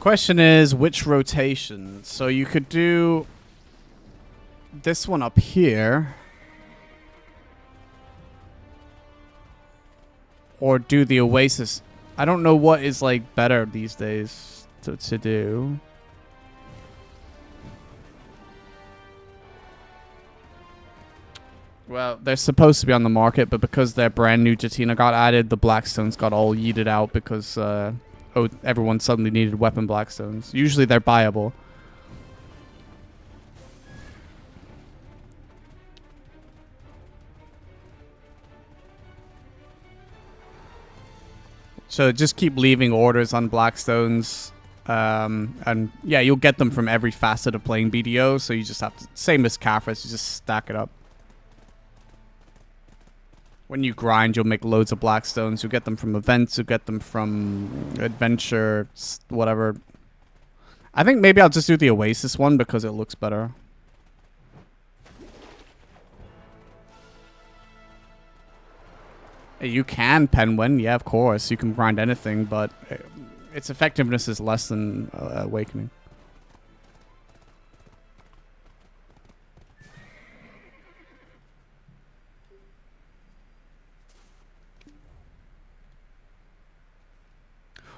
Question is which rotation. So you could do this one up here, or do the Oasis. I don't know what is like better these days to do. Well, they're supposed to be on the market, but because their brand new Jatina got added, the Blackstones got all yeeted out because everyone suddenly needed weapon Blackstones. Usually they're buyable. So just keep leaving orders on Blackstones. And yeah, you'll get them from every facet of playing BDO, so you just have to, same as Caphras, you just stack it up. When you grind, you'll make loads of Blackstones. You'll get them from events, you'll get them from adventure, whatever. I think maybe I'll just do the Oasis one because it looks better. You can Penguin, yeah, of course. You can grind anything, but its effectiveness is less than Awakening.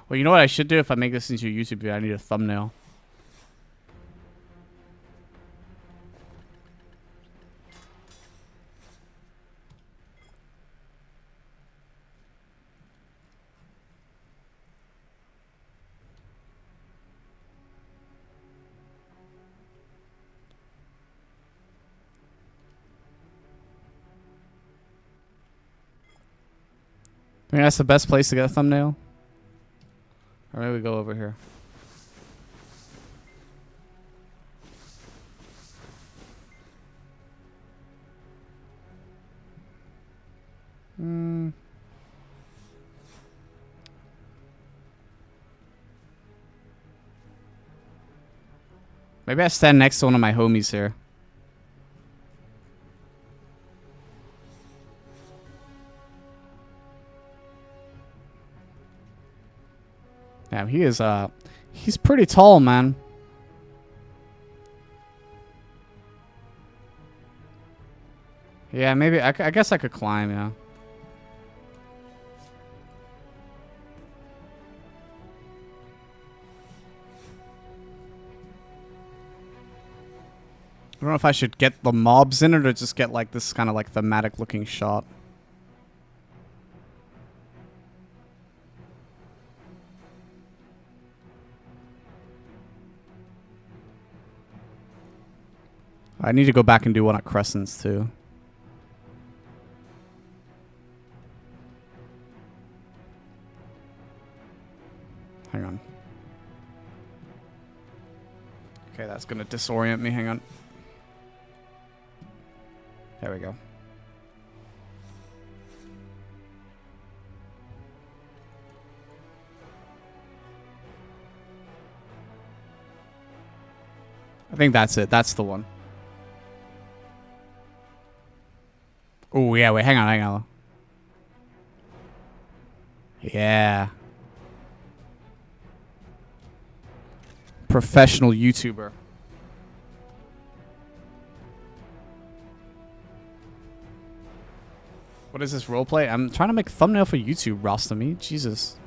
Well, you know what I should do if I make this into a YouTube video? I need a thumbnail. I think that's the best place to get a thumbnail. Or maybe we go over here. Maybe I stand next to one of my homies here. Yeah, he is, he's pretty tall, man. Yeah, maybe, I guess I could climb, yeah. I don't know if I should get the mobs in it or just get like this kind of like thematic looking shot. I need to go back and do one at Crescents too. Hang on. Okay, that's gonna disorient me. Hang on. There we go. I think that's it. That's the one. Oh, yeah. Wait, hang on. Hang on. Yeah. Professional YouTuber. What is this roleplay? I'm trying to make a thumbnail for YouTube, Rostami. Jesus.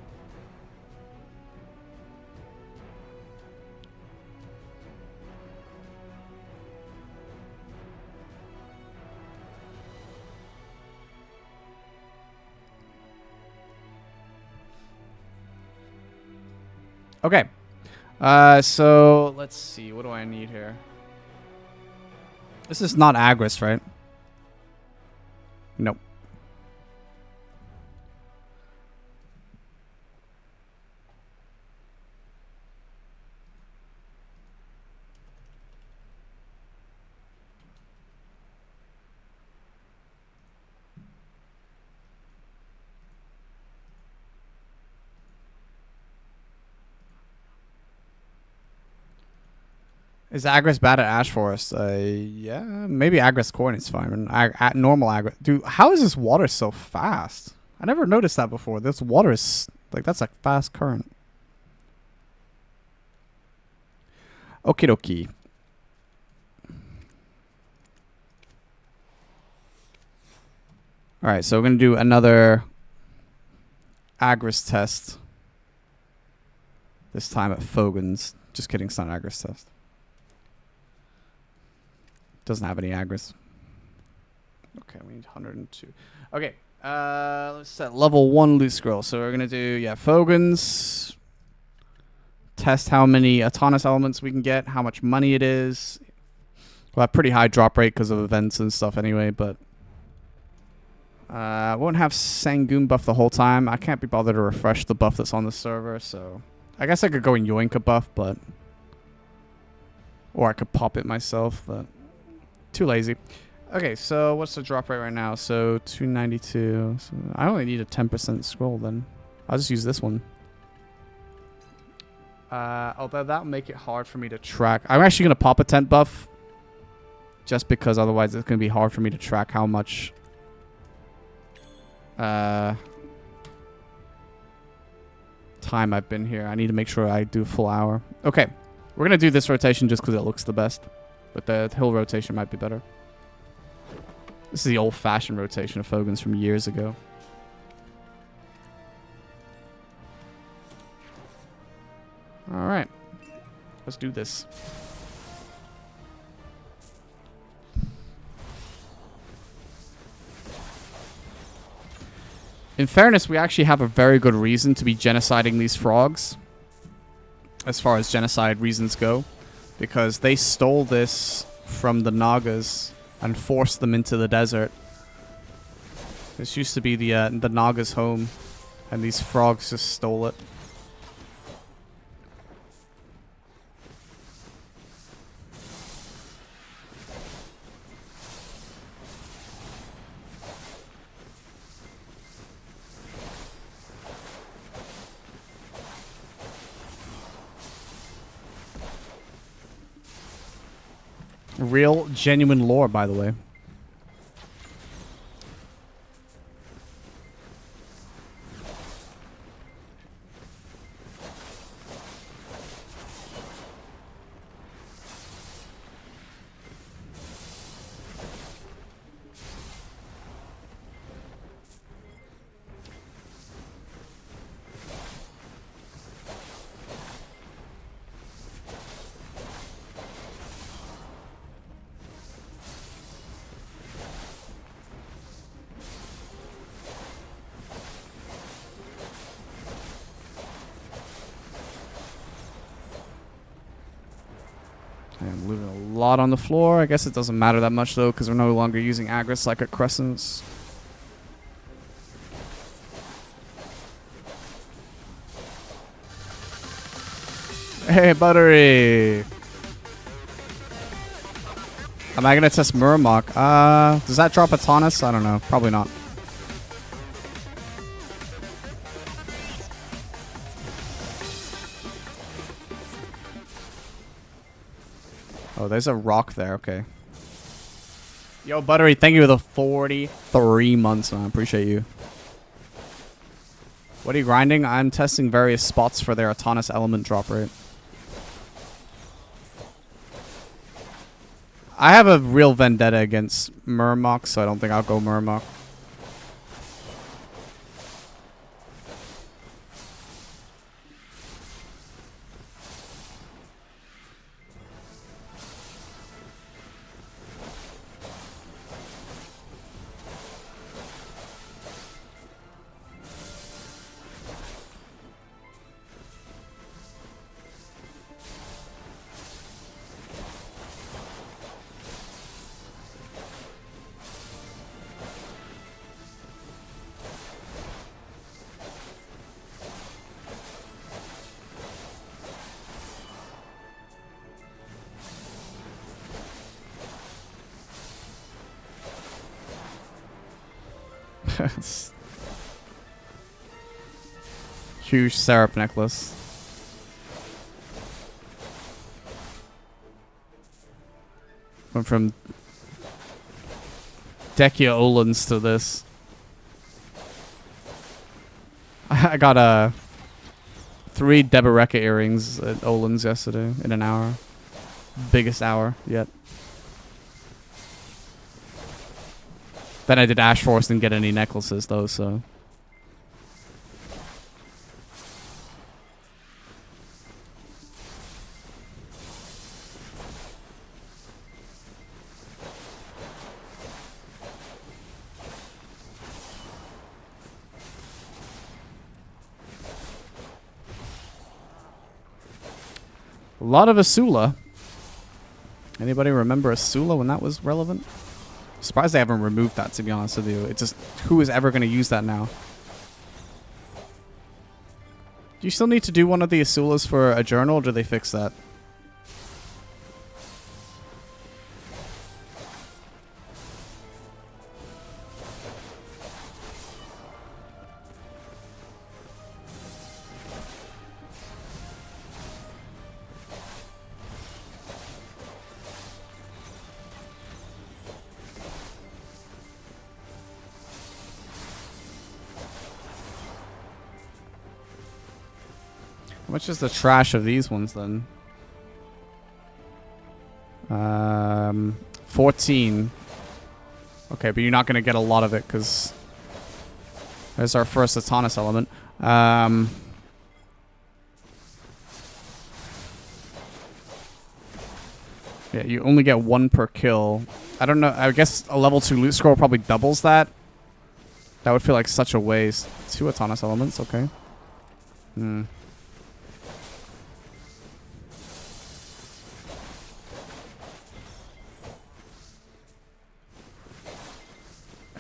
Okay. So let's see. What do I need here? This is not Agris, right? Nope. Is Agris bad at Ash Forest? Yeah, maybe Agris Corn is fine. At normal Agris, dude, how is this water so fast? I never noticed that before. This water is like that's a fast current. Okie dokie. Alright, so we're going to do another Agris test. This time at Fogans. Just kidding, it's not an Agris test. Doesn't have any Agris. Okay, we need 102. Okay, let's set level 1 loot scroll. So we're going to do, yeah, Fogans. Test how many autonomous elements we can get, how much money it is. We'll have pretty high drop rate because of events and stuff anyway, but... I won't have Sangoon buff the whole time. I can't be bothered to refresh the buff that's on the server, so... I guess I could go in Yoinka buff, but... Or I could pop it myself, but... Too lazy. Okay, so what's the drop rate right now? So, 292. So I only need a 10% scroll then. I'll just use this one. Although that'll make it hard for me to track. I'm actually going to pop a tent buff. Just because otherwise it's going to be hard for me to track how much... time I've been here. I need to make sure I do a full hour. Okay. We're going to do this rotation just because it looks the best. But the hill rotation might be better. This is the old-fashioned rotation of Fogans from years ago. Alright. Let's do this. In fairness, we actually have a very good reason to be genociding these frogs. As far as genocide reasons go. Because they stole this from the Nagas and forced them into the desert. This used to be the Nagas' home. And these frogs just stole it. Real, genuine lore, by the way. I'm looting a lot on the floor. I guess it doesn't matter that much, though, because we're no longer using Agris like at Crescents. Hey, Buttery! Am I going to test Muramok? Does that drop a Taunus? I don't know. Probably not. Oh, there's a rock there. Okay. Yo, Buttery, thank you for the 43 months, man. I appreciate you. What are you grinding? I'm testing various spots for their autonomous element drop rate. I have a real vendetta against Muramok, so I don't think I'll go Muramok. Huge syrup necklace. Went from Dekia Olans to this. I got 3 Deboreka earrings at Olans yesterday in an hour. Biggest hour yet. Then I did Ash Force and didn't get any necklaces though, so. A lot of Asula. Anybody remember Asula when that was relevant? Surprised they haven't removed that, to be honest with you. It's just, who is ever going to use that now? Do you still need to do one of the Asulas for a journal, or do they fix that? How much is the trash of these ones then? 14. Okay, but you're not going to get a lot of it because there's our first Autonomous element. Yeah, you only get 1 per kill. I don't know. I guess a level 2 loot scroll probably doubles that. That would feel like such a waste. 2 Autonomous elements, okay. Hmm.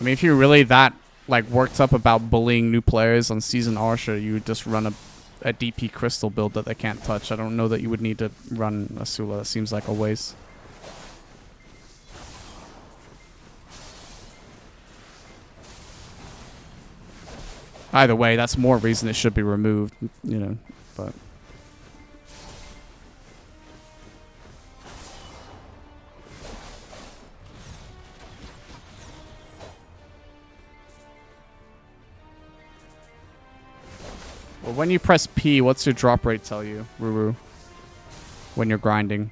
I mean, if you're really that like worked up about bullying new players on Season Arsha, you would just run a DP Crystal build that they can't touch. I don't know that you would need to run Asula. That seems like a waste. Either way, that's more reason it should be removed, you know, but... Well, when you press P, what's your drop rate tell you, Ruru? When you're grinding?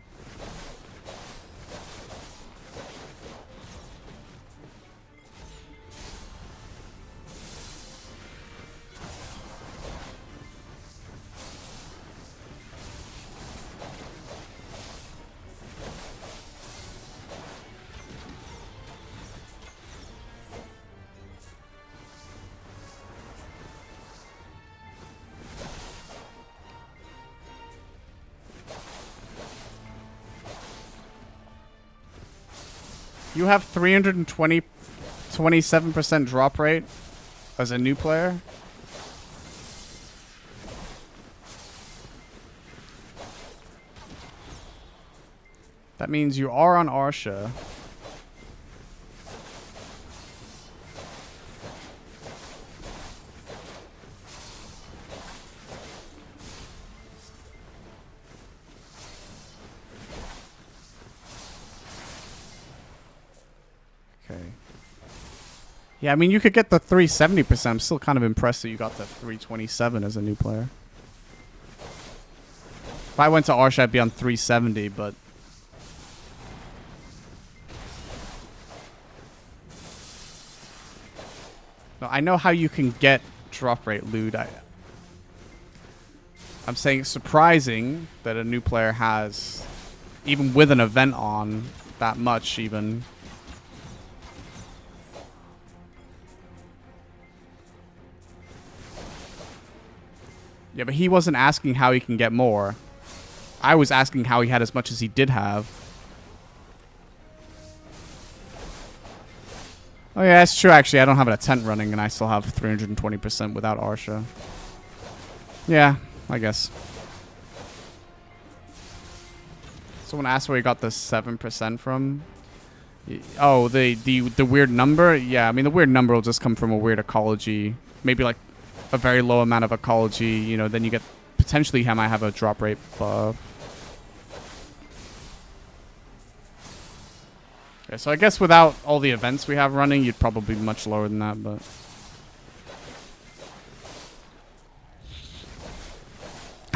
You have 27% drop rate as a new player? That means you are on Arsha. Yeah, I mean, you could get the 370%. I'm still kind of impressed that you got the 327 as a new player. If I went to Arsha, I'd be on 370, but... No, I know how you can get drop rate loot. I'm saying it's surprising that a new player has, even with an event on, that much even... Yeah, but he wasn't asking how he can get more. I was asking how he had as much as he did have. Oh yeah, that's true actually. I don't have a tent running and I still have 320% without Arsha. Yeah, I guess. Someone asked where he got the 7% from. Oh, the weird number? Yeah, I mean the weird number will just come from a weird ecology. Maybe like a very low amount of ecology, you know, then you get potentially he might have a drop rate buff. Yeah, so I guess without all the events we have running, you'd probably be much lower than that, but...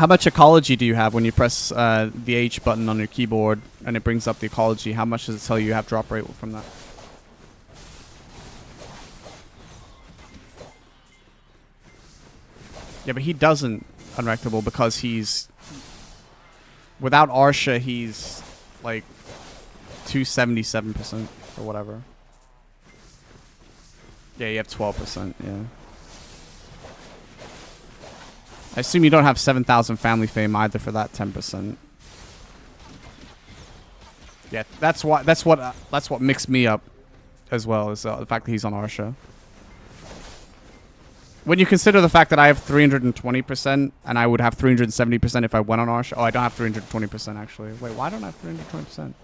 How much ecology do you have when you press the H button on your keyboard and it brings up the ecology? How much does it tell you have drop rate from that? Yeah, but he doesn't unrectable because he's... Without Arsha, he's like 277% or whatever. Yeah, you have 12%, yeah. I assume you don't have 7,000 family fame either for that 10%. Yeah, that's what mixed me up as well, is the fact that he's on Arsha. When you consider the fact that I have 320% and I would have 370% if I went on Arsha. Oh, I don't have 320% actually. Wait, why don't I have 320%?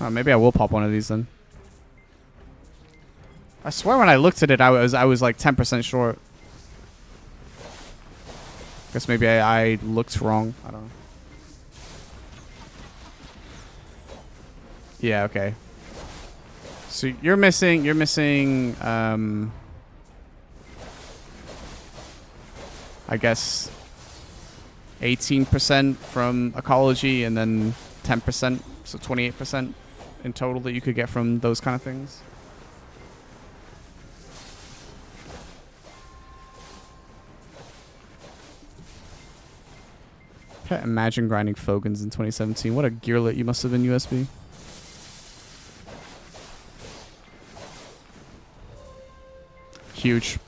Oh, maybe I will pop one of these then. I swear when I looked at it, I was like 10% short. Guess maybe I looked wrong. I don't know. Yeah, okay. So you're missing, I guess 18% from ecology and then 10%, so 28% in total that you could get from those kind of things. Can't imagine grinding Fogans in 2017. What a gearlet you must have been, USB. Huge.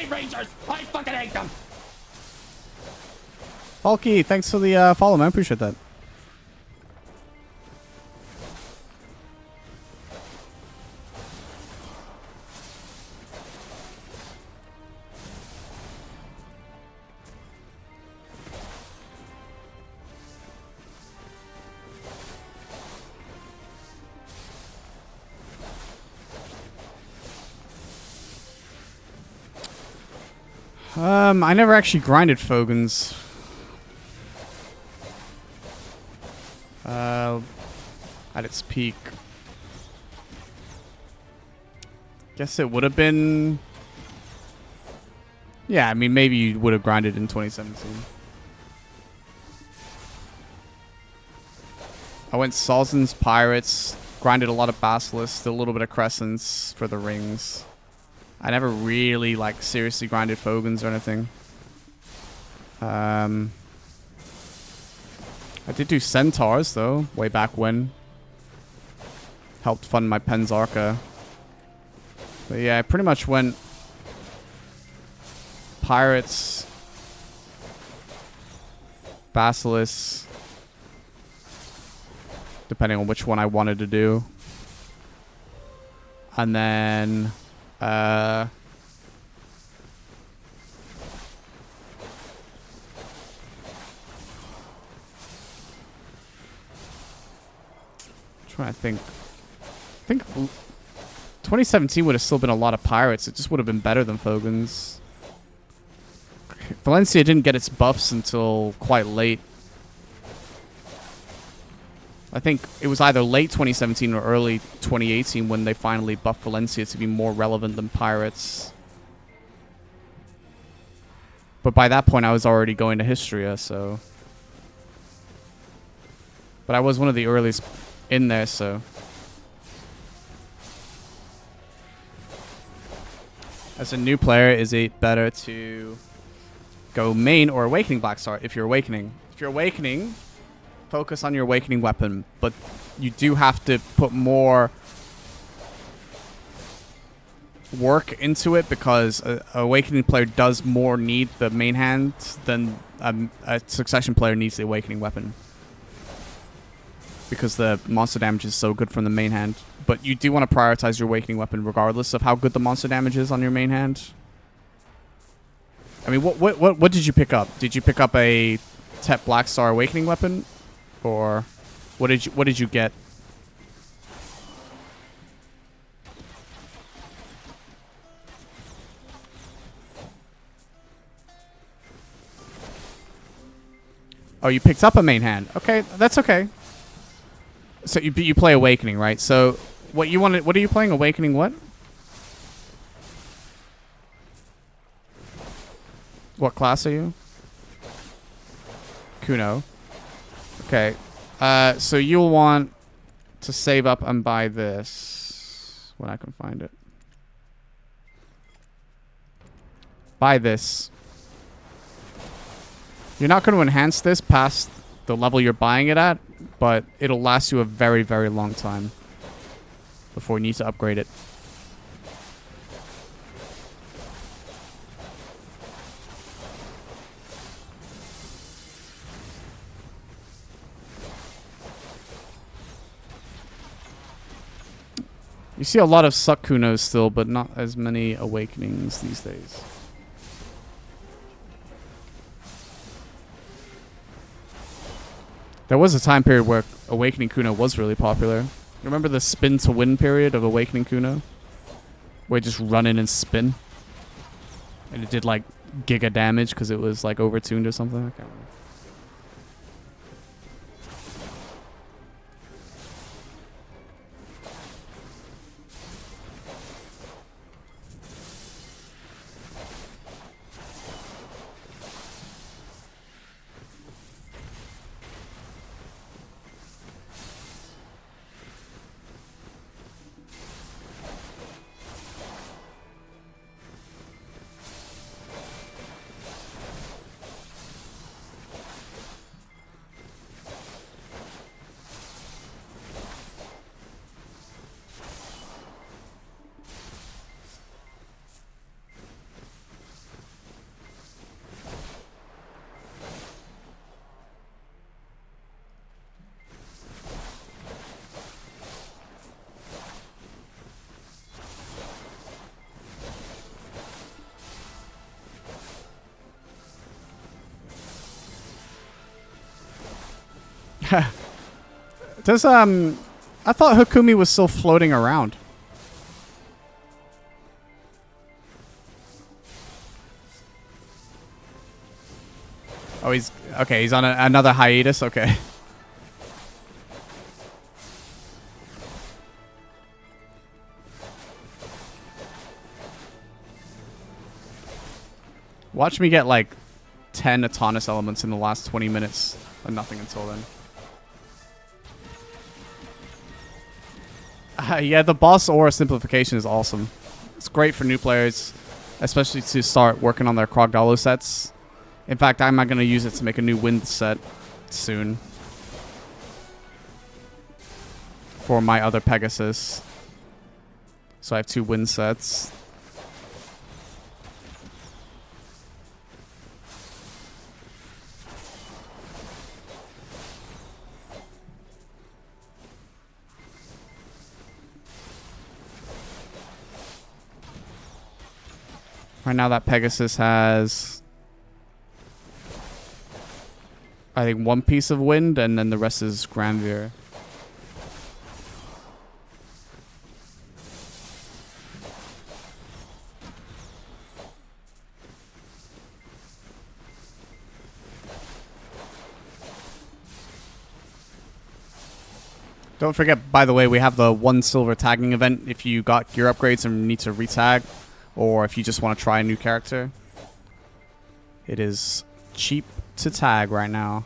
Rangers! I fucking hate them! Falky, thanks for the follow, man. I appreciate that. I never actually grinded Fogans. At its peak. Guess it would have been... Yeah, I mean, maybe you would have grinded in 2017. I went Salzins, Pirates, grinded a lot of Basilisks, did a little bit of Crescents for the rings. I never really, like, seriously grinded Fogans or anything. I did do Centaurs, though, way back when. Helped fund my Penzarca. But yeah, I pretty much went Pirates, Basilisks, depending on which one I wanted to do. And then... trying to think. I think 2017 would have still been a lot of Pirates. It just would have been better than Fogans. Valencia didn't get its buffs until quite late. I think it was either late 2017 or early 2018 when they finally buffed Valencia to be more relevant than Pirates. But by that point, I was already going to Histria, so... But I was one of the earliest in there, so... As a new player, is it better to go main or Awakening Black Star if you're Awakening? If you're Awakening... Focus on your Awakening weapon, but you do have to put more work into it because a Awakening player does more need the main hand than a Succession player needs the Awakening weapon. Because the monster damage is so good from the main hand. But you do want to prioritize your Awakening Weapon regardless of how good the monster damage is on your main hand. I mean, what did you pick up? Did you pick up a Tep Black Star Awakening Weapon? Or what did you get? Oh, you picked up a main hand. Okay, that's okay. So you play Awakening, right? So what are you playing? Awakening what? What class are you? Kuno. Okay. So you'll want to save up and buy this when I can find it. Buy this. You're not going to enhance this past the level you're buying it at, but it'll last you a very, very long time before you need to upgrade it. You see a lot of Suck Kunos still, but not as many Awakenings these days. There was a time period where Awakening Kuno was really popular. Remember the spin to win period of Awakening Kuno? Where you just run in and spin? And it did like giga damage because it was like overtuned or something? I can't remember. Does I thought Hakumi was still floating around. Oh, he's okay. He's on another hiatus. Okay. Watch me get like 10 Atonus elements in the last 20 minutes, and nothing until then. Yeah, the boss aura simplification is awesome. It's great for new players, especially to start working on their Krogdalo sets. In fact, I'm not going to use it to make a new wind set soon for my other Pegasus. So I have 2 wind sets. Right now that Pegasus has, I think, 1 piece of wind, and then the rest is Granvir. Don't forget, by the way, we have the 1 silver tagging event if you got gear upgrades and need to retag, or if you just want to try a new character. It is cheap to tag right now.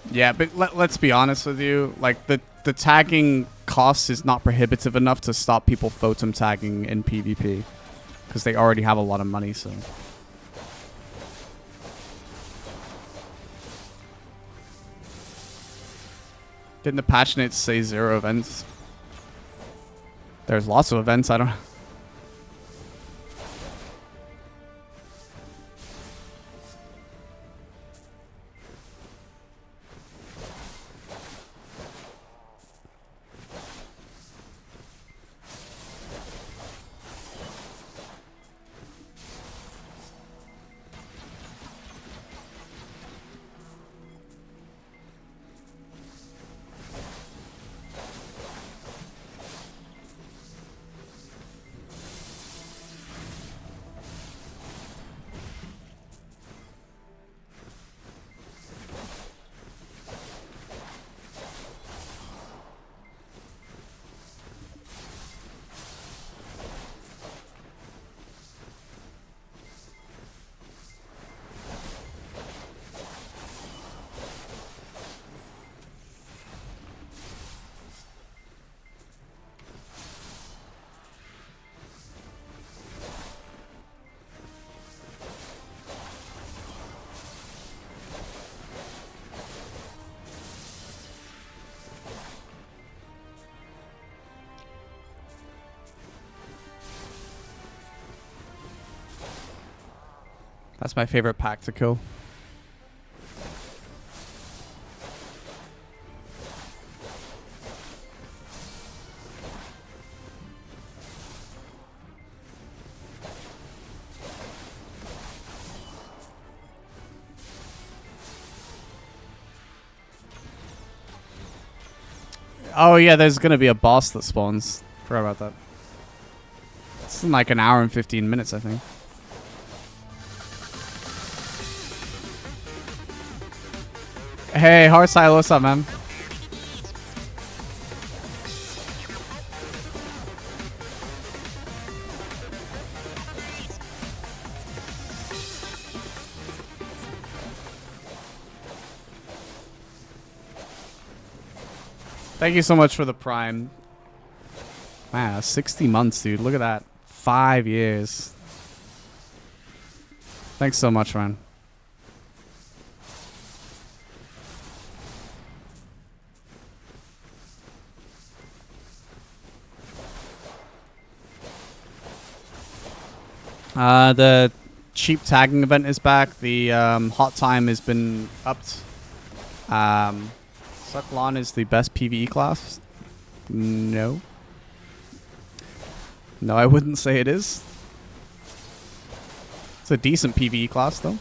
Yeah, but let's be honest with you. Like, the tagging cost is not prohibitive enough to stop people photon tagging in PvP. Because they already have a lot of money, so... Didn't the patch notes say 0 events? There's lots of events, I don't know. That's my favorite pack to kill. Oh yeah, there's gonna be a boss that spawns. Forgot about that. It's in like an hour and 15 minutes, I think. Hey, Hardstyle, what's up, man? Thank you so much for the Prime. Wow, 60 months, dude. Look at that. 5 years. Thanks so much, Ryan. The cheap tagging event is back. The hot time has been upped. Sucklon is the best PvE class. No. No, I wouldn't say it is. It's a decent PvE class, though.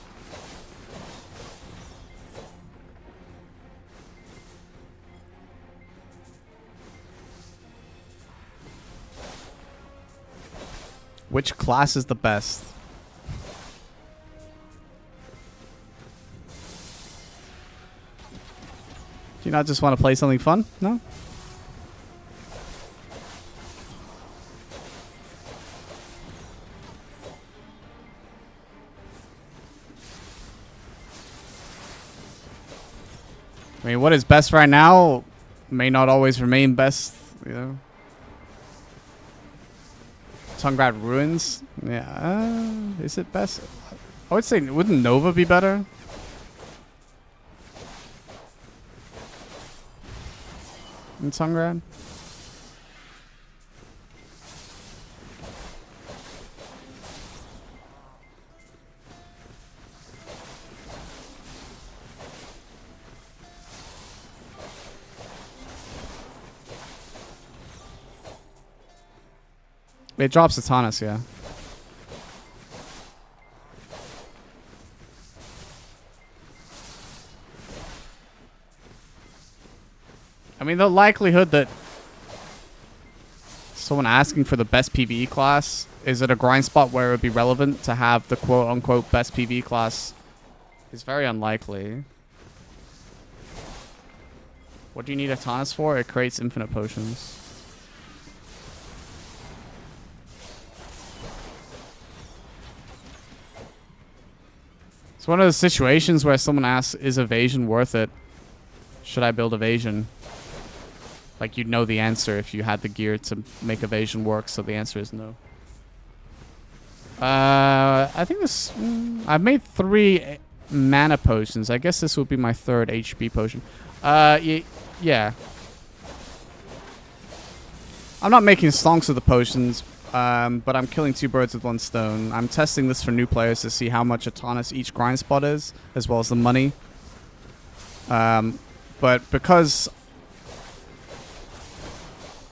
Which class is the best? Do you not just want to play something fun? No? I mean, what is best right now may not always remain best, you know? Tungrad Ruins? Yeah, is it best? I would say, wouldn't Nova be better? In Tungrad? It drops Satanas, yeah. I mean, the likelihood that someone asking for the best PvE class is at a grind spot where it would be relevant to have the quote-unquote best PvE class is very unlikely. What do you need Atanas for? It creates infinite potions. It's one of those situations where someone asks, is evasion worth it? Should I build evasion? Like, you'd know the answer if you had the gear to make evasion work, so the answer is no. I think this... I've made 3 mana potions. I guess this will be my 3rd HP potion. Yeah. I'm not making stonks with the potions, but I'm killing two birds with one stone. I'm testing this for new players to see how much autonomous each grind spot is, as well as the money. But because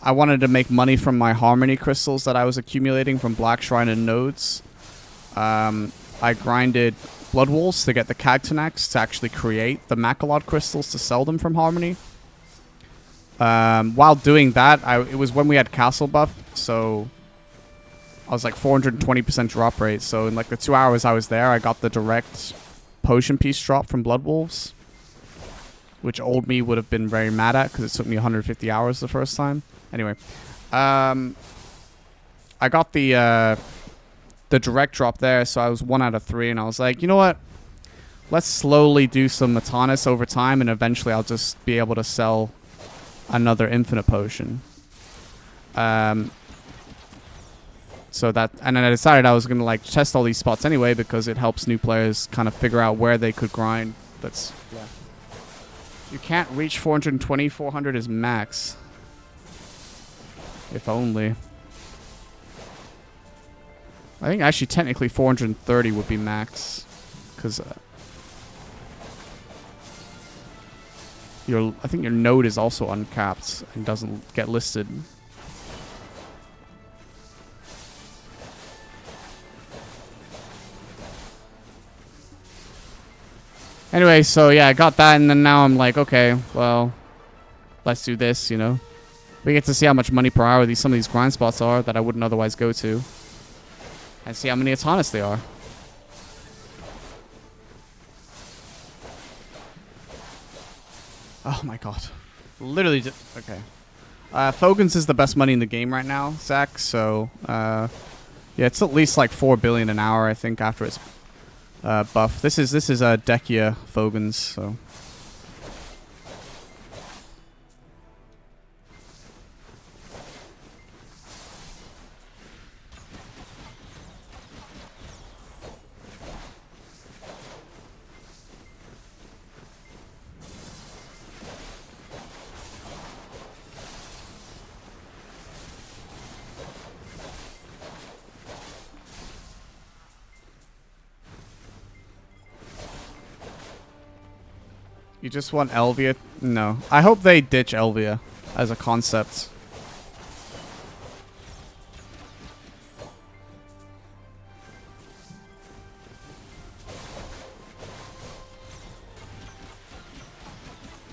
I wanted to make money from my harmony crystals that I was accumulating from Black Shrine and nodes, I grinded blood wolves to get the Cactanax to actually create the Macalod crystals to sell them from harmony. While doing that, it was when we had castle buff, so I was like 420% drop rate. So in like the 2 hours I was there, I got the direct potion piece drop from blood wolves, which old me would have been very mad at because it took me 150 hours the first time. Anyway, I got the direct drop there, so I was 1 out of 3, and I was like, you know what? Let's slowly do some Matanis over time, and eventually I'll just be able to sell another infinite potion. So that, and then I decided I was gonna like test all these spots anyway because it helps new players kind of figure out where they could grind. That's yeah. You can't reach 420. 400 is max. If only. I think actually technically 430 would be max, because I think your node is also uncapped and doesn't get listed. Anyway, so yeah, I got that, and then now I'm like, okay, well, let's do this, you know. We get to see how much money per hour some of these grind spots are that I wouldn't otherwise go to. And see how many autonomous they are. Oh my god. Literally just... Okay. Fogans is the best money in the game right now, Zach, so... yeah, it's at least like 4 billion an hour, I think, after its buff. This is Dekia Fogans, so... You just want Elvia? No. I hope they ditch Elvia as a concept.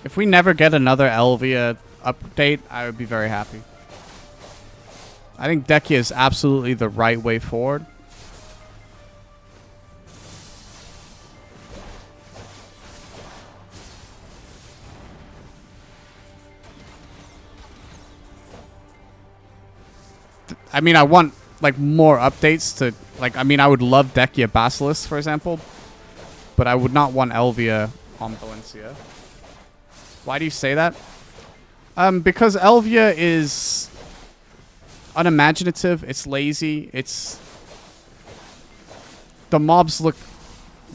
If we never get another Elvia update, I would be very happy. I think Dekia is absolutely the right way forward. I mean, I want, like, more updates to... Like, I mean, I would love Dekia Basilisk, for example. But I would not want Elvia on Valencia. Why do you say that? Because Elvia is unimaginative. It's lazy. It's... The mobs look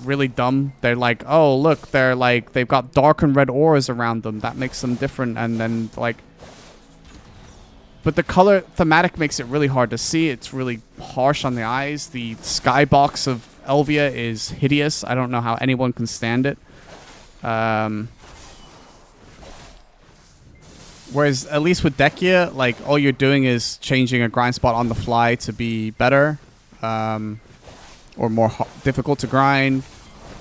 really dumb. They're like, oh, look, they're like... They've got dark and red auras around them. That makes them different. And then, like... But the color thematic makes it really hard to see. It's really harsh on the eyes. The skybox of Elvia is hideous. I don't know how anyone can stand it. Whereas, at least with Dekia, like, all you're doing is changing a grind spot on the fly to be better. Or more difficult to grind.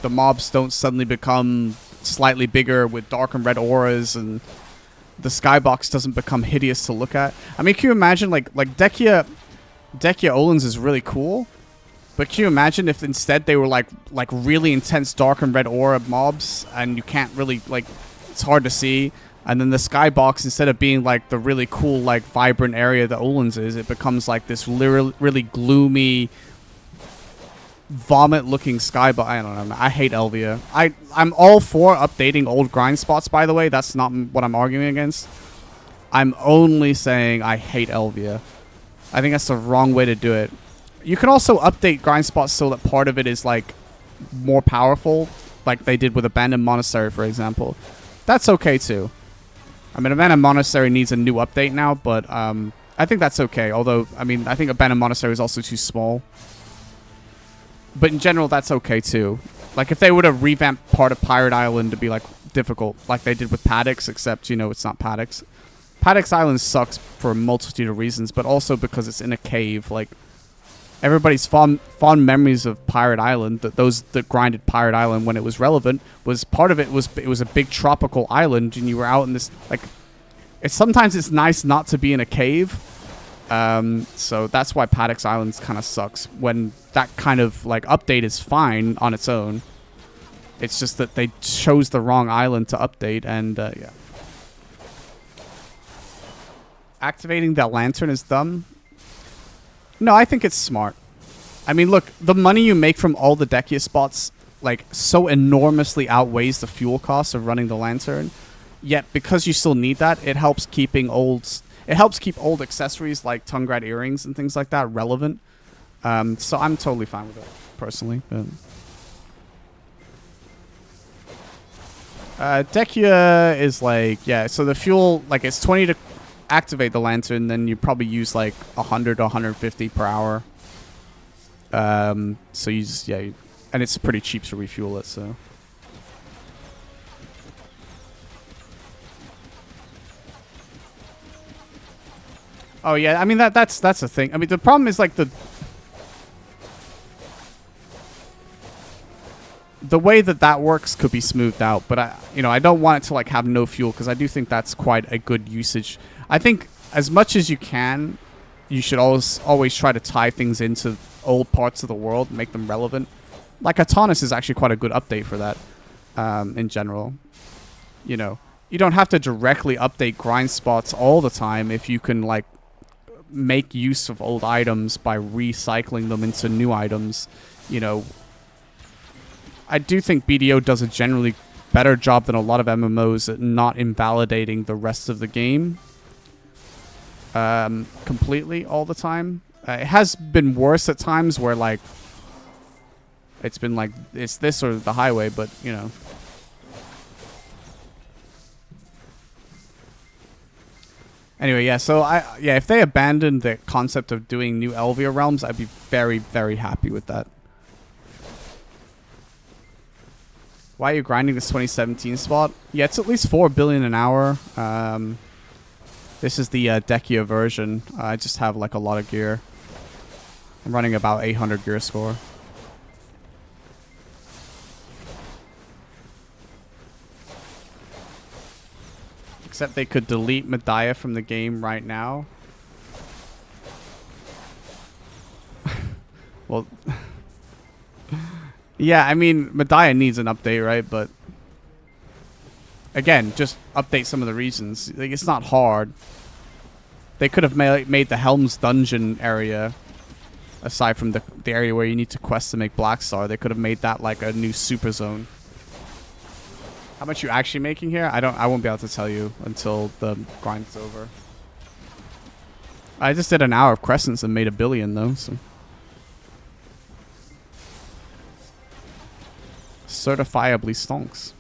The mobs don't suddenly become slightly bigger with dark and red auras, and... The skybox doesn't become hideous to look at. I mean, can you imagine, like Dekia Olins is really cool, but can you imagine if instead they were like really intense dark and red aura mobs, and you can't really, like, it's hard to see, and then the skybox, instead of being like the really cool, like, vibrant area that Olins is, it becomes like this really gloomy, vomit-looking skybox. I don't know. I hate Elvia. I'm all for updating old grind spots, by the way. That's not what I'm arguing against. I'm only saying I hate Elvia. I think that's the wrong way to do it. You can also update grind spots so that part of it is, like, more powerful, like they did with Abandoned Monastery, for example. That's okay, too. I mean, Abandoned Monastery needs a new update now, but I think that's okay. Although, I mean, I think Abandoned Monastery is also too small. But in general, that's okay too. Like, if they would have revamped part of Pirate Island to be, like, difficult, like they did with Paddocks, except, you know, it's not Paddocks. Paddocks Island sucks for a multitude of reasons, but also because it's in a cave. Like, everybody's fond memories of Pirate Island, those that grinded Pirate Island when it was relevant, was part of it was a big tropical island, and you were out in this, like, sometimes it's nice not to be in a cave. So that's why Paddocks Island kind of sucks. When that kind of, like, update is fine on its own. It's just that they chose the wrong island to update, and, yeah. Activating that lantern is dumb. No, I think it's smart. I mean, look, the money you make from all the Dekia spots, like, so enormously outweighs the fuel costs of running the lantern. Yet, because you still need that, it helps keeping it helps keep old accessories like Tungrat earrings and things like that relevant. So I'm totally fine with it, personally. Dekia is like, yeah, so the fuel, like, it's 20 to activate the lantern, then you probably use like 100 to 150 per hour. So you just, yeah, and it's pretty cheap to refuel it, so. Oh yeah, I mean that's the thing. I mean, the problem is, like, the way that works could be smoothed out, but I don't want it to, like, have no fuel, because I do think that's quite a good usage. I think as much as you can, you should always try to tie things into old parts of the world, make them relevant. Like, Atanas is actually quite a good update for that, in general. You know, you don't have to directly update grind spots all the time if you can, like, make use of old items by recycling them into new items, you know. I do think BDO does a generally better job than a lot of MMOs at not invalidating the rest of the game completely all the time. It has been worse at times where, like, it's been like, it's this or the highway, but, you know. Anyway, yeah, so if they abandoned the concept of doing new Elvia realms, I'd be very, very happy with that. Why are you grinding this 2017 spot? Yeah, it's at least 4 billion an hour. This is the Dekia version. I just have, like, a lot of gear. I'm running about 800 gear score. Except they could delete Medaya from the game right now. Well... Yeah, I mean, Medaya needs an update, right? But again, just update some of the regions. Like, it's not hard. They could have made the Helm's Dungeon area, aside from the area where you need to quest to make Black Star, they could have made that like a new super zone. How much you actually making here? I won't be able to tell you until the grind's over. I just did an hour of Crescents and made 1 billion though, so. Certifiably stonks.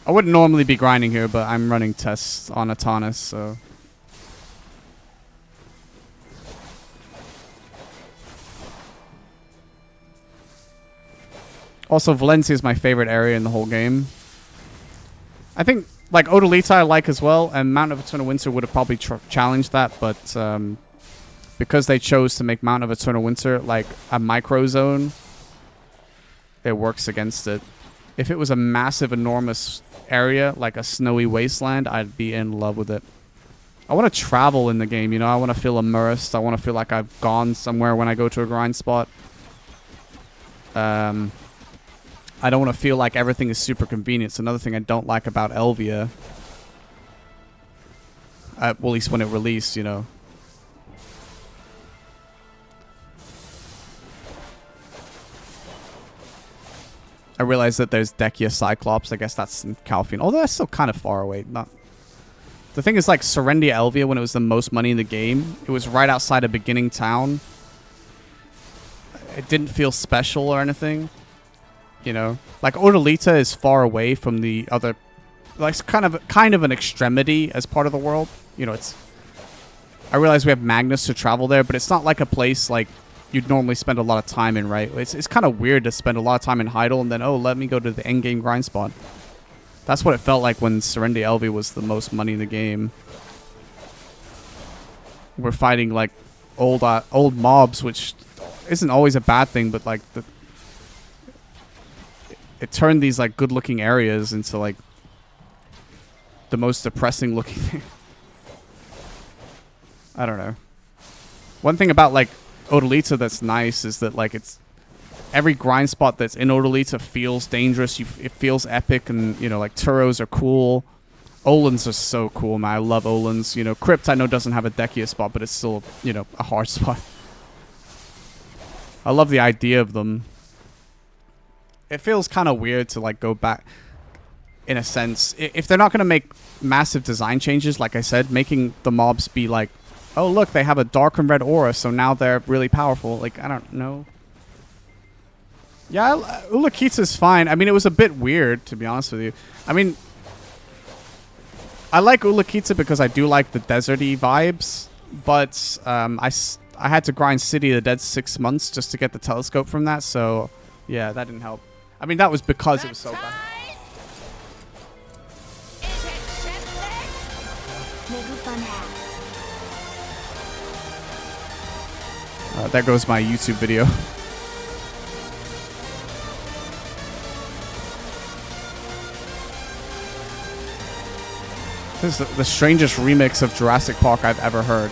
I wouldn't normally be grinding here, but I'm running tests on Atanas, so. Also, Valencia is my favorite area in the whole game. I think, like, Odolita I like as well, and Mountain of Eternal Winter would have probably challenged that, but because they chose to make Mountain of Eternal Winter like a micro zone, it works against it. If it was a massive, enormous area, like a snowy wasteland, I'd be in love with it. I want to travel in the game, you know? I want to feel immersed. I want to feel like I've gone somewhere when I go to a grind spot. I don't want to feel like everything is super convenient. It's another thing I don't like about Elvia. Well, at least when it released, you know. I realize that there's Dekia Cyclops. I guess that's in Calpheon. Although that's still kind of far away. Not. The thing is, like, Serendia Elvia, when it was the most money in the game, it was right outside a beginning town. it didn't feel special or anything. You know, like Odalita is far away from the other, like it's kind of an extremity as part of the world. You know, it's. I realize we have Magnus to travel there, but it's not like a place like you'd normally spend a lot of time in, right? It's kind of weird to spend a lot of time in Heidel and then, oh, let me go to the end game grind spot. That's what it felt like when Serenity LV was the most money in the game. We're fighting like old mobs, which isn't always a bad thing, but like it turned these like good-looking areas into like the most depressing-looking thing. I don't know. One thing about like Odalita that's nice is that like it's every grind spot that's in Odalita feels dangerous. It feels epic, and you know like Turos are cool. Olans are so cool, man. I love Olans. You know, Crypt I know doesn't have a Dekia spot, but it's still, you know, a hard spot. I love the idea of them. It feels kind of weird to like go back, in a sense. If they're not going to make massive design changes, like I said, making the mobs be like, oh look, they have a dark and red aura, so now they're really powerful. Like, I don't know. Yeah, Ulakita's fine. I mean, it was a bit weird, to be honest with you. I mean, I like Ulakita because I do like the deserty vibes, but I had to grind City of the Dead 6 months just to get the telescope from that, so yeah, that didn't help. I mean, that was because it was so bad. There goes my YouTube video. This is the strangest remix of Jurassic Park I've ever heard.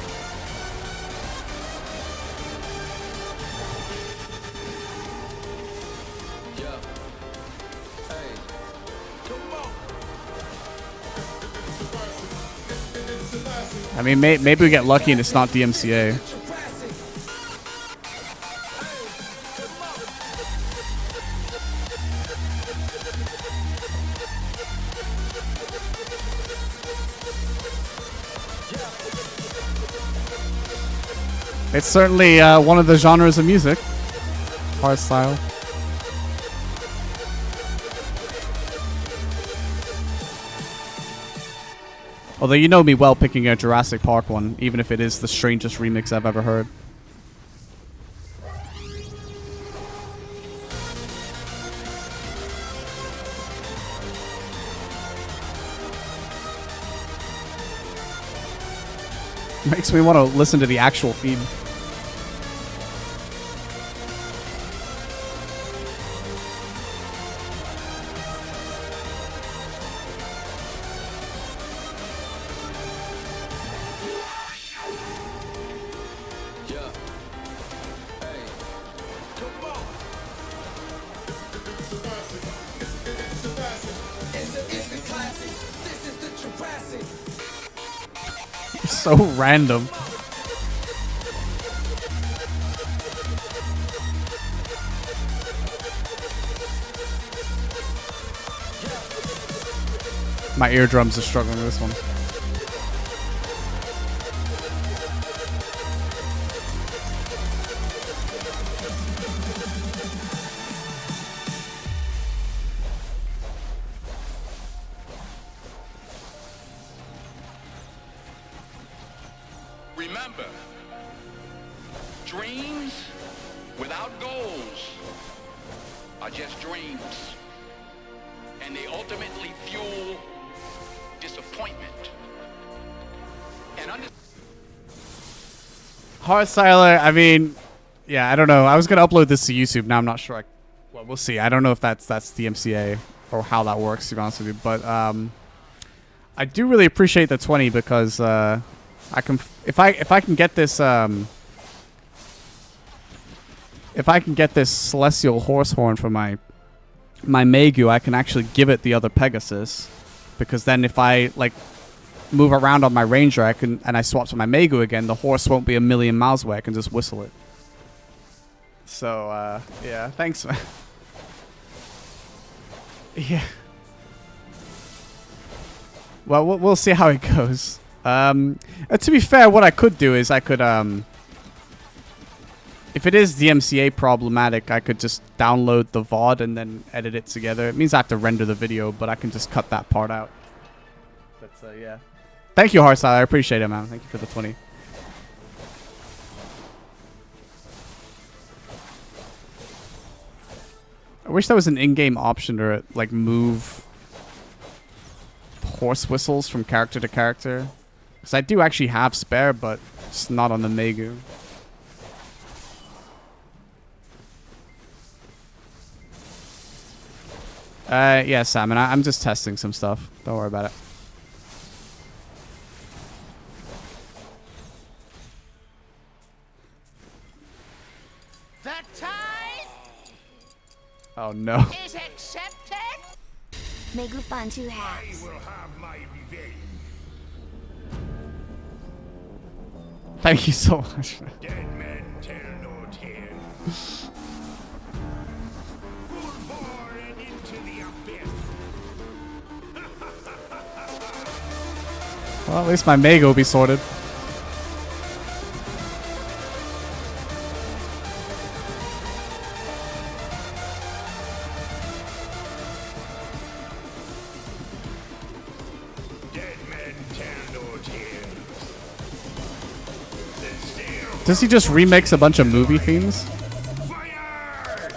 I mean, maybe we get lucky and it's not DMCA. It's certainly one of the genres of music. Hard style. Although you know me well picking a Jurassic Park one, even if it is the strangest remix I've ever heard. Makes me want to listen to the actual theme. So random. My eardrums are struggling with this one. Remember, dreams without goals are just dreams, and they ultimately fuel disappointment. And Hardstyler, I mean, yeah, I don't know. I was gonna upload this to YouTube. Now I'm not sure. Well, we'll see. I don't know if that's DMCA or how that works, to be honest with you. But I do really appreciate the 20 because I can if I can get this celestial horse horn for my Megu, I can actually give it the other Pegasus, because then if I like move around on my Ranger, and I swap to my Megu again, the horse won't be a million miles away. I can just whistle it. So yeah, thanks, man. Yeah. Well, we'll see how it goes. To be fair, what I could do is I could, if if it is DMCA problematic, I could just download the VOD and then edit it together. It means I have to render the video, but I can just cut that part out. But yeah. Thank you, Hardstyle. I appreciate it, man. Thank you for the 20. I wish there was an in-game option to like move horse whistles from character to character. Because I do actually have spare, but it's not on the Megu. Yeah, Salmon. I'm just testing some stuff. Don't worry about it. The tide Oh no. is accepted. Make it fun to have. I will have my revenge. Thank you so much. Dead men tell no tales. Full bore and into the abyss. Well, at least my Mega will be sorted. Dead men tell no tales. The steel Does he just remix a bunch of movie themes? fire!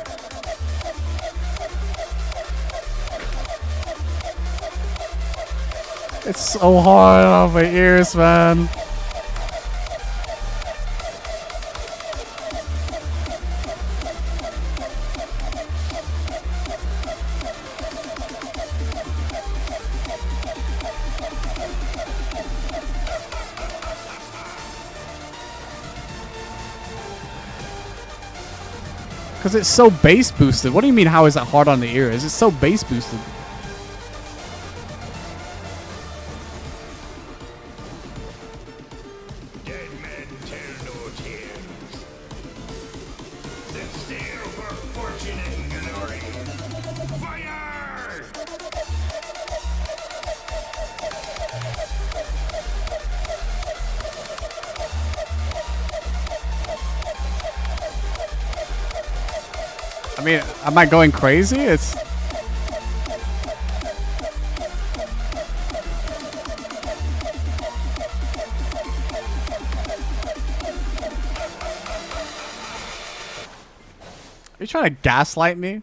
It's so hard on my ears, man. Because it's so bass boosted. What do you mean, how is it hard on the ears? It's so bass boosted. Dead men tell no tales. The steel for fortune and glory. Fire! I mean, am I going crazy? It's... Are you trying to gaslight me?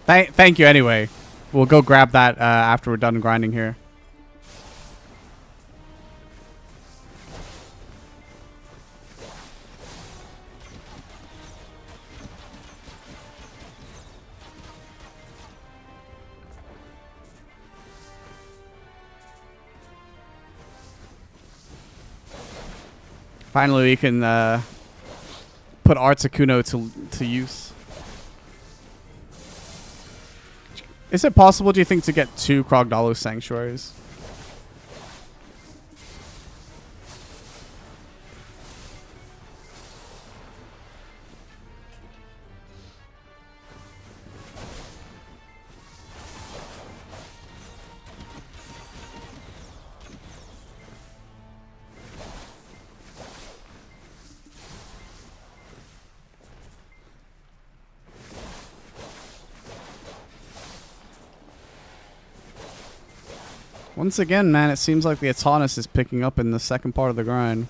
Thank you anyway. We'll go grab that after we're done grinding here. Finally, we can put Articuno to use. Is it possible, do you think, to get 2 Krogdalos Sanctuaries? Once again, man, it seems like the Atanas is picking up in the second part of the grind.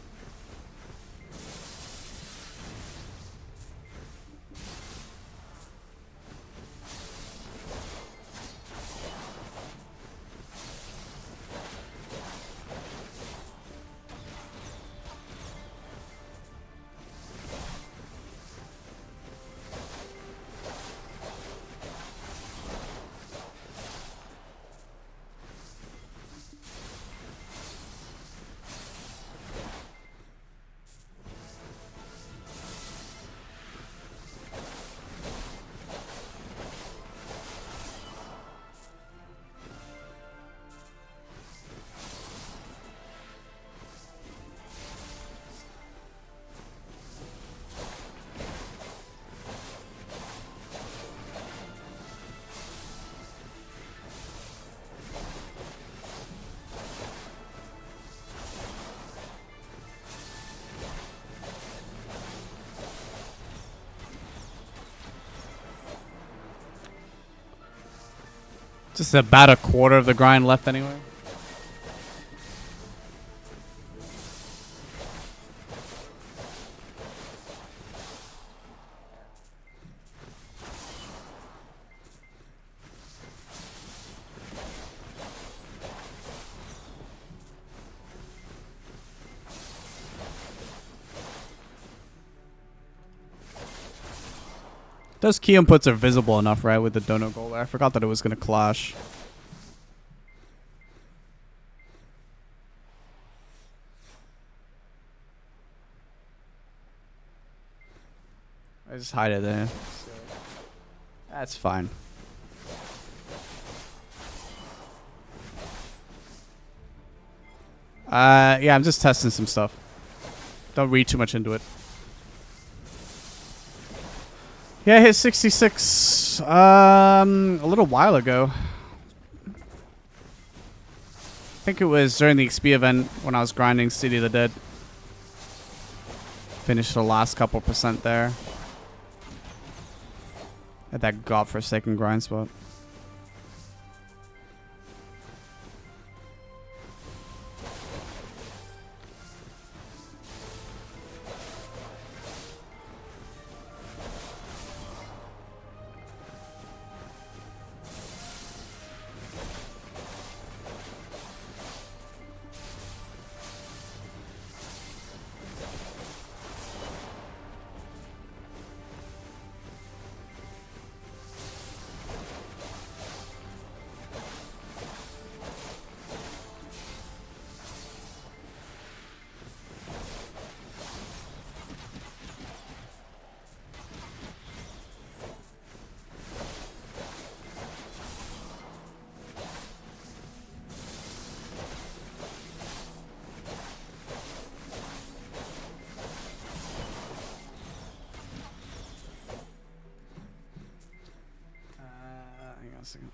Just about a quarter of the grind left anyway. Those key inputs are visible enough, right, with the donut goal there. I forgot that it was going to clash. I just hide it there. That's fine. Yeah, I'm just testing some stuff. Don't read too much into it. Yeah, I hit 66 a little while ago. I think it was during the XP event when I was grinding City of the Dead. Finished the last couple percent there. At that godforsaken grind spot. Hang on a second.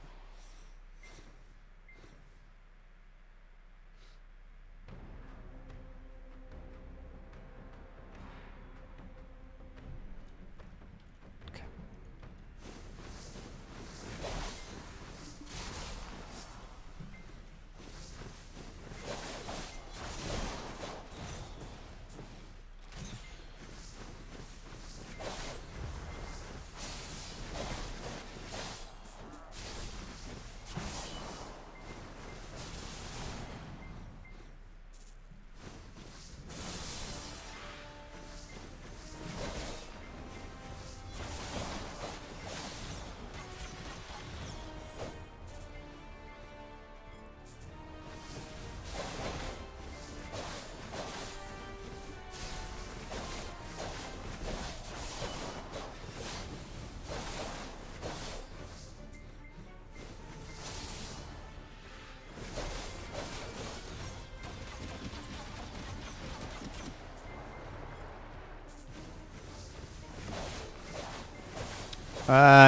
Okay.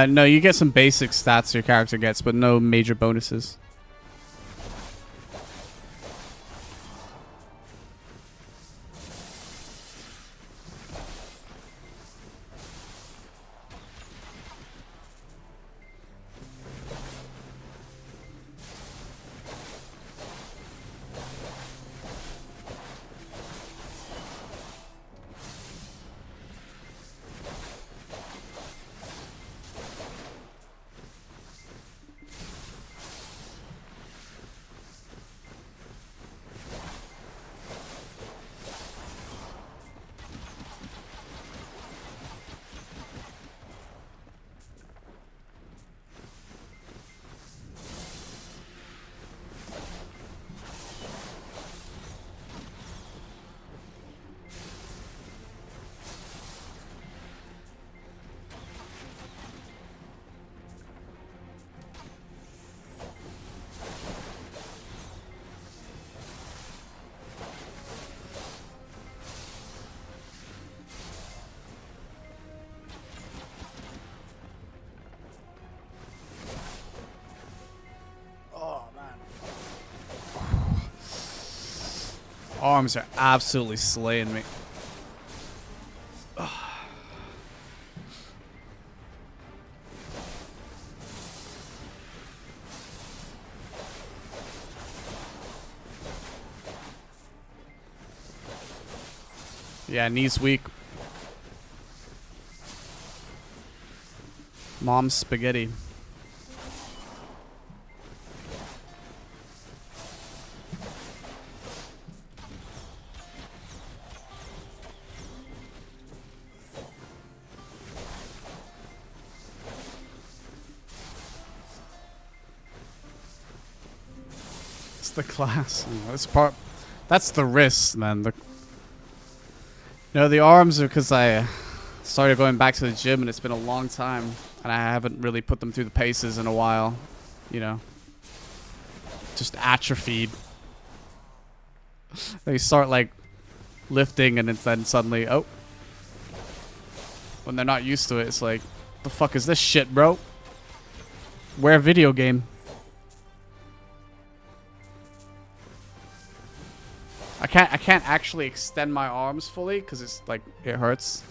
No, you get some basic stats your character gets, but no major bonuses. Arms are absolutely slaying me. Yeah, knees weak. Mom's spaghetti. It's the class. This part. That's the wrists, man. The arms are because I started going back to the gym and it's been a long time and I haven't really put them through the paces in a while. You know, just atrophied. They start like lifting and then suddenly, oh, when they're not used to it, it's like, the fuck is this shit, bro? Wear a video game. I can't actually extend my arms fully because it's like it hurts.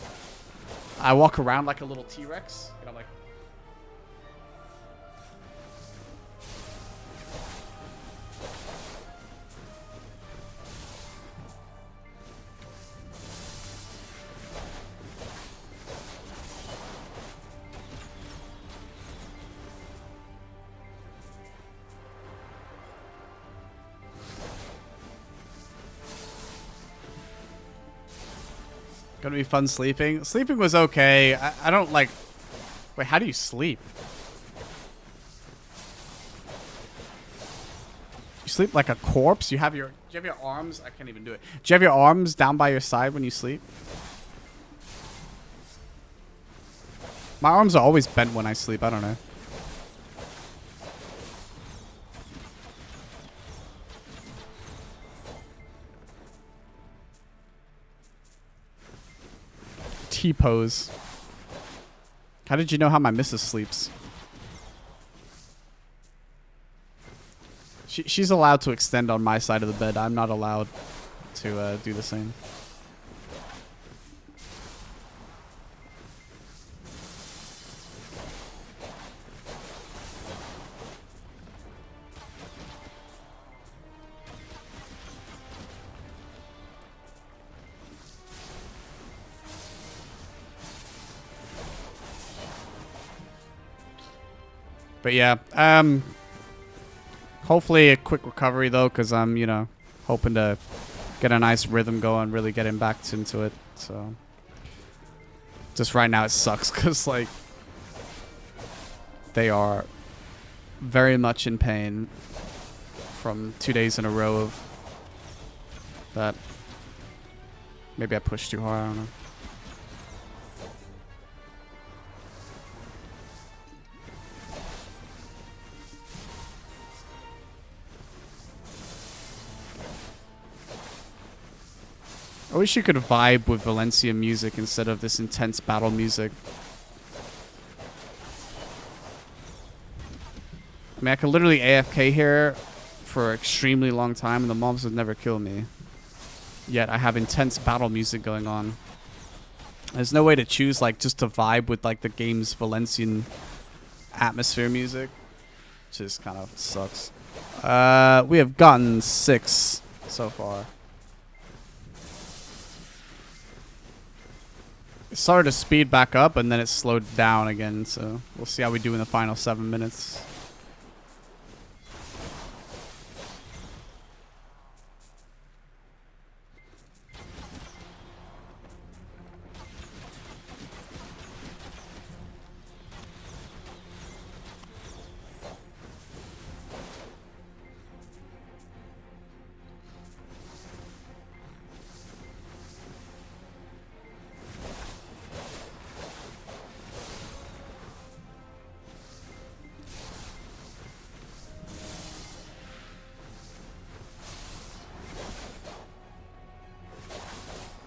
I walk around like a little T-Rex and I'm like, gonna be fun sleeping. Sleeping was okay. I don't like... Wait, how do you sleep? You sleep like a corpse? Do you have your arms? I can't even do it. Do you have your arms down by your side when you sleep? My arms are always bent when I sleep. I don't know. T-pose. How did you know how my missus sleeps? She's allowed to extend on my side of the bed. I'm not allowed to do the same. But yeah, hopefully a quick recovery though, because I'm, you know, hoping to get a nice rhythm going, really getting back into it. So just right now it sucks because like they are very much in pain from 2 days in a row of that. Maybe I pushed too hard, I don't know. I wish you could vibe with Valencia music instead of this intense battle music. I mean, I could literally AFK here for an extremely long time and the mobs would never kill me. Yet I have intense battle music going on. There's no way to choose, like, just to vibe with, like, the game's Valencian atmosphere music. Just kind of sucks. We have gotten 6 so far. It started to speed back up and then it slowed down again, so we'll see how we do in the final 7 minutes.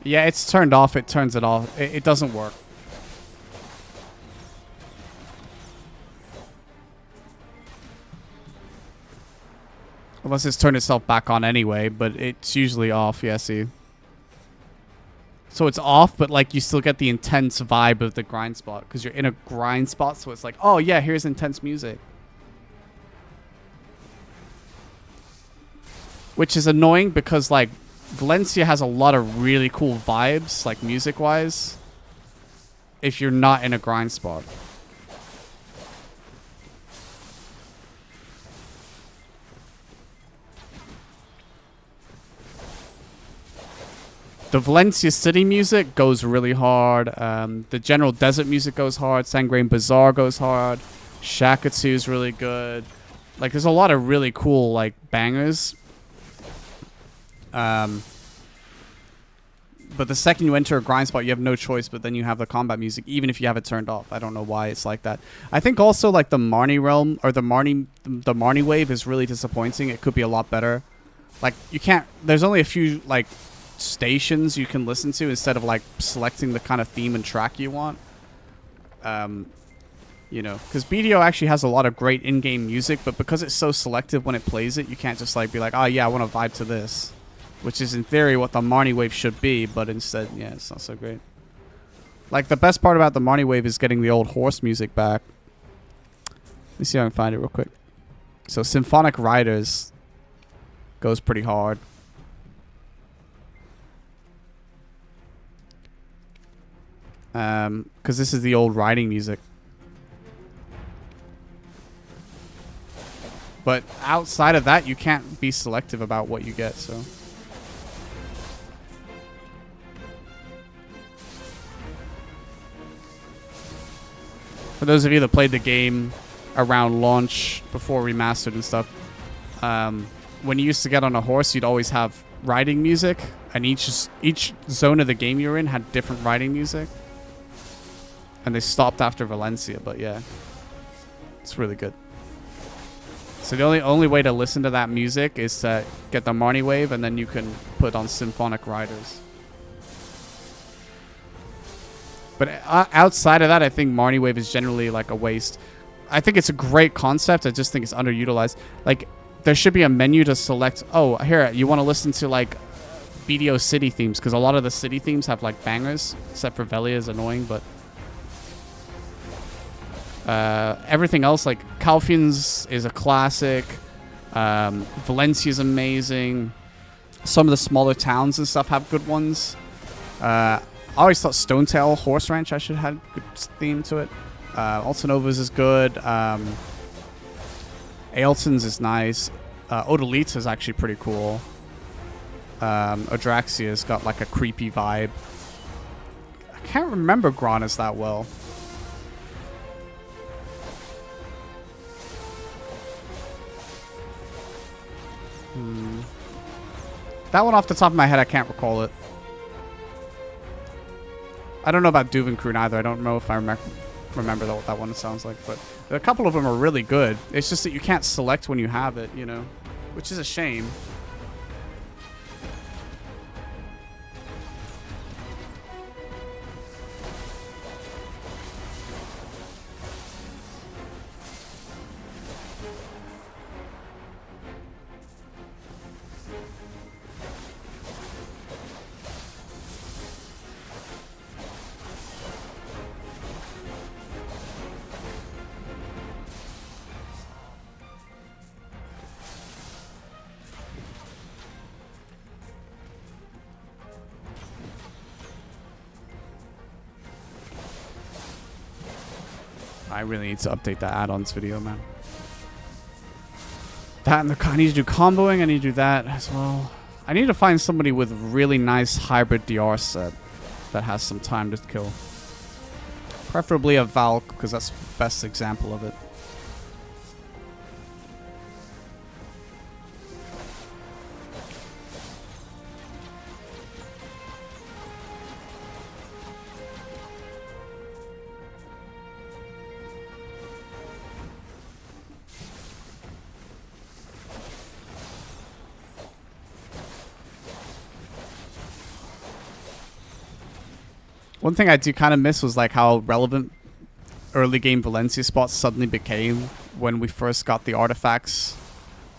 Yeah, it's turned off. It turns it off. It doesn't work. Unless it's turned itself back on anyway, but it's usually off. Yeah, see. So it's off, but like you still get the intense vibe of the grind spot because you're in a grind spot. So it's like, oh yeah, here's intense music. Which is annoying because like Valencia has a lot of really cool vibes, like music-wise, if you're not in a grind spot. The Valencia City music goes really hard. The general desert music goes hard. Sangrain Bazaar goes hard. Shakatsu is really good. Like, there's a lot of really cool, like, bangers. But the second you enter a grind spot, you have no choice, but then you have the combat music, even if you have it turned off. I don't know why it's like that. I think also, like, the Marnie realm, or the Marnie wave is really disappointing. It could be a lot better. Like, you can't... There's only a few, like, stations you can listen to instead of, like, selecting the kind of theme and track you want. You know, because BDO actually has a lot of great in-game music, but because it's so selective when it plays it, you can't just, like, be like, oh, yeah, I want to vibe to this. Which is, in theory, what the Marnie wave should be, but instead, yeah, it's not so great. Like, the best part about the Marnie wave is getting the old horse music back. Let me see if I can find it real quick. So, Symphonic Riders goes pretty hard. Because this is the old riding music. But outside of that, you can't be selective about what you get, so... For those of you that played the game around launch, before remastered and stuff, when you used to get on a horse, you'd always have riding music, and each zone of the game you're in had different riding music. And they stopped after Valencia, but yeah. It's really good. So the only way to listen to that music is to get the Marnie wave, and then you can put on Symphonic Riders. But outside of that, I think Marnie wave is generally like a waste. I think it's a great concept. I just think it's underutilized. Like, there should be a menu to select. Oh, here, you want to listen to like BDO city themes, because a lot of the city themes have like bangers, except for Velia is annoying, but everything else, like Calfians is a classic. Valencia is amazing. Some of the smaller towns and stuff have good ones. I always thought Stonetail Horse Ranch I should have a good theme to it. Altanovas is good. Ailton's is nice. Odalita is actually pretty cool. Odraxia's got like a creepy vibe. I can't remember Grana's that well. That one off the top of my head, I can't recall it. I don't know about Duvenkroon either. I don't know if I remember what that one sounds like. But a couple of them are really good. It's just that you can't select when you have it, you know, which is a shame. I really need to update that add-ons video, man. That and I need to do comboing. I need to do that as well. I need to find somebody with a really nice hybrid DR set that has some time to kill. Preferably a Valk, because that's the best example of it. One thing I do kind of miss was like how relevant early game Valencia spots suddenly became when we first got the artifacts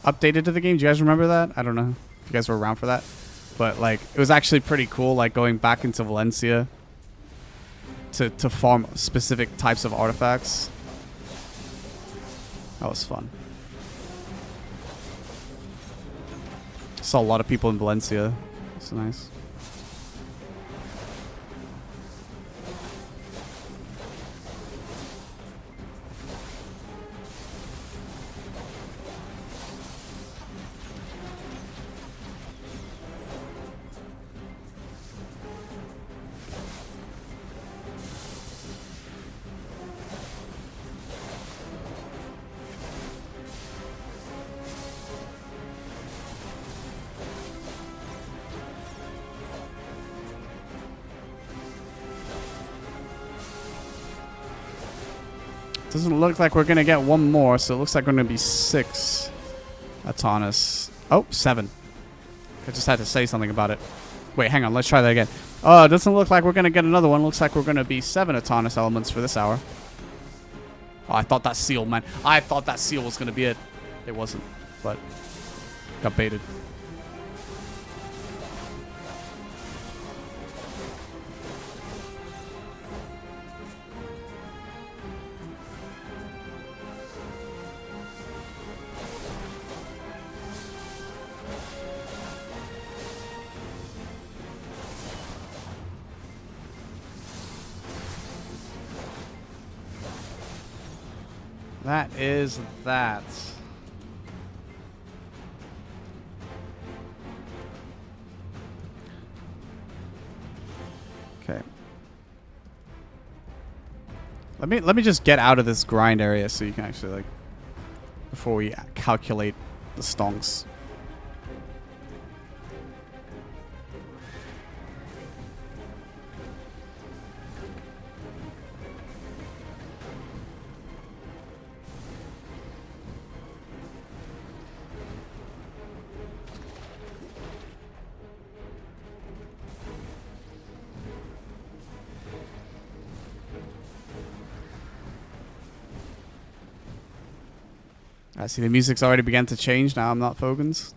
updated to the game. Do you guys remember that? I don't know if you guys were around for that. But like, it was actually pretty cool, like going back into Valencia to farm specific types of artifacts. That was fun. Saw a lot of people in Valencia. That's nice. Doesn't look like we're going to get one more, so it looks like we're going to be 6 Autonis. Oh, 7. I just had to say something about it. Wait, hang on. Let's try that again. Oh, it doesn't look like we're going to get another one. Looks like we're going to be 7 Autonis elements for this hour. Oh, I thought that seal, man. I thought that seal was going to be it. It wasn't, but got baited. That is that. Okay. Let me just get out of this grind area so you can actually like before we calculate the stonks. I see the music's already began to change. Now I'm not Fogans.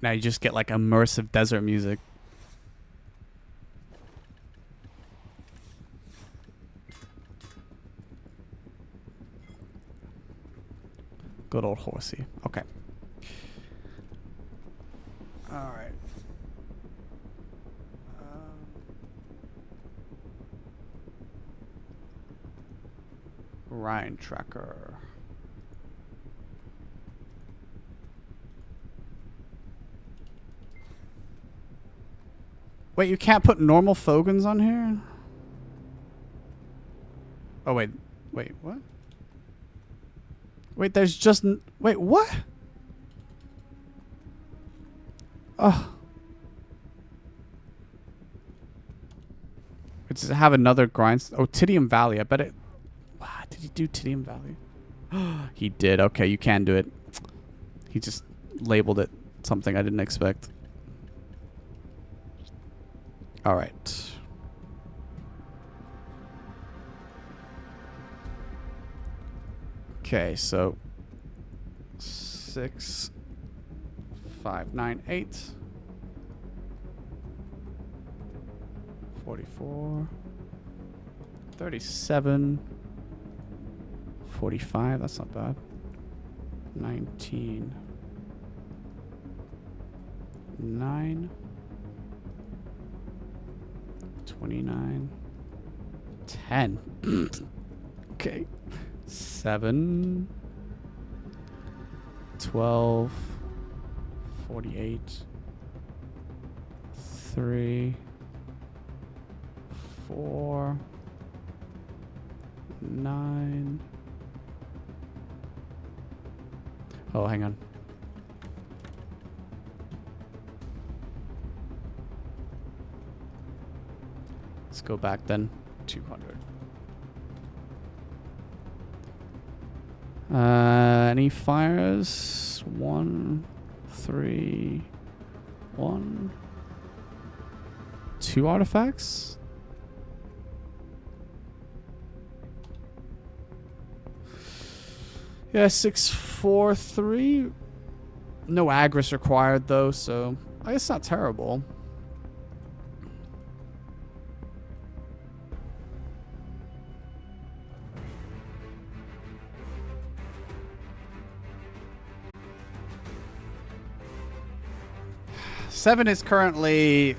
Now you just get like immersive desert music. Good old horsey. Okay. All right. Ryan tracker. Wait, you can't put normal Fogans on here? Oh, wait. Wait, what? Wait, there's just... Wait, what? Oh. Does it have another grind? Oh, Titium Valley. I bet it... Did he do Titium Valley? He did. Okay, you can do it. He just labeled it something I didn't expect. All right. Okay, so 6, 5, 9, 8, 44, 37. 45, that's not bad. 19. 9. 29. 10. Okay. 7. 12. 48. 3. 4. 9. Oh, hang on. Let's go back then. 200. Any fires? 1, 3, 1. 2 artifacts? Yeah, 6, 4, 3. No Agris required though, so I guess not terrible. 7 is currently